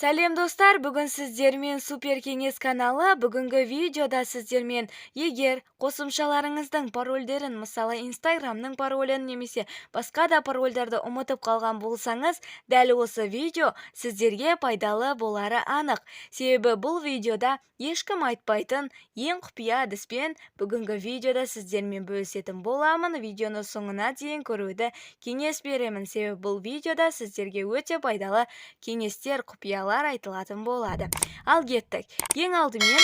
Сәлем достар, бүгін сіздермен Супер Кеңес каналы. Бүгінгі видеода сіздермен егер қосымшаларыңыздың парольдерін, мысалы Инстаграмның паролін немесе басқа да парольдарды ұмытып қалған болсаңыз, дәл осы видео сіздерге пайдалы болары анық. Себебі бұл видеода ешкім айтпайтын ең құпия әдіспен бүгінгі видеода сіздермен бөлісетін боламын. Видеоны соңына дейін көруді кеңес беремін. Себебі бұл видеода сіздерге өте пайдалы кеңестер, құпиялар айтылатын болады. Ал кеттік. Ең алдымен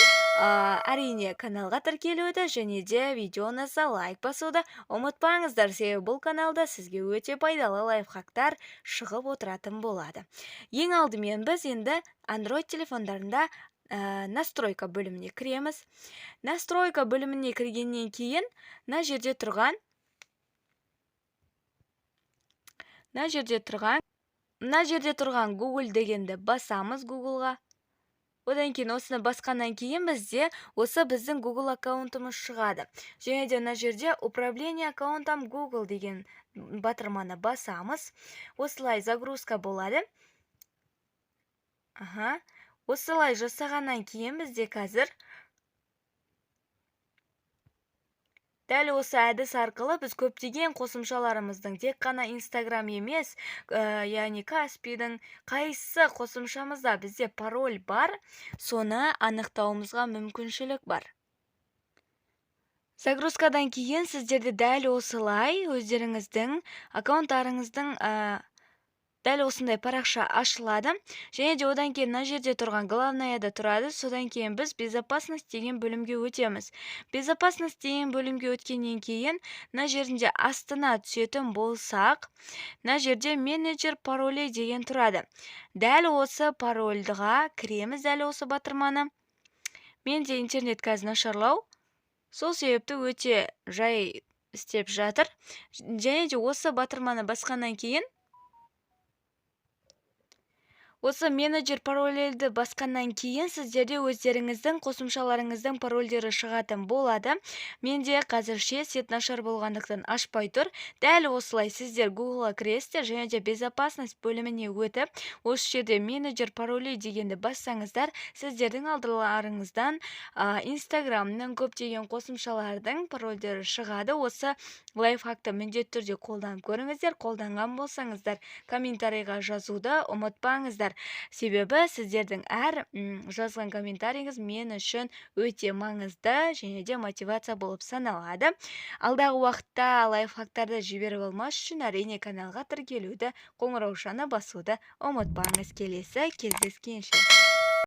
әрине каналға тіркелуді және де видеоңызға лайк басуды ұмытпаңыздар. Себебі бұл каналда сізге өте пайдалы лайфхактар шығып отыратын болады. Ең алдымен біз енді Android телефондарында настройка бөліміне кіреміз. Настройка бөліміне кіргеннен кейін мына жерде тұрған Google дегенді басамыз Googleға. Одан кейін осыны басқаннан кейін бізде осы біздің Google аккаунтымыз шығады. Және де мына жерде управление аккаунтом Google деген батырманы басамыз. Осылай загрузка болады. Осылай жасағаннан кейін бізде қазір дәл осы әдіс арқылы біз көптеген қосымшаларымыздың тек қана Instagram емес, яғни Каспидің қайсы қосымшамызда бізде пароль бар, соны анықтауымызға мүмкіншілік бар. Загрузкадан кейін сіздерде дәл осылай өздеріңіздің аккаунттарыңыздың дәл осындай парақша ашылады. Және де одан кейін мына жерде тұрған главныйда тұрады. Содан кейін біз безопасность деген бөлімге өтеміз. Безопасность деген бөлімге өткеннен кейін мына жерінде астына түсетін болсақ, мына жерде менеджер паролей деген тұрады. Дәл осы парольдыға кіреміз, дәл осы батырманы. Менде интернет қазір нашарлау. Сол себепті өте жай істеп жатыр. Және де осы батырманы басқаннан кейін осы менеджер паролельді басқаннан кейін сіздерде өздеріңіздің қосымшаларыңыздың парольдері шығатын болады. Менде қазірше сет нашар болғандықтан ашпай тұр. Дәл осылай сіздер Google'a кіресіздер және де безопасность бөліміне өтіп, осы жерде менеджер паролей дегенді бассаңыздар, сіздердің алдыларыңыздан Instagramның көптеген қосымшалардың парольдері шығады. Осы лайфхакты міндетті түрде қолданып көріңіздер. Қолданған болсаңыздар, комментарийға жазуды ұмытпаңыздар. Себебі сіздердің әр жазған комментарийіңіз мен үшін өте маңызды және де мотивация болып саналады. Алдағы уақытта лайфхактарды жіберіп алмас үшін әрине каналға тіркелуді, қоңыраушаны басуды ұмытпаңыз. Келесі кездескенше.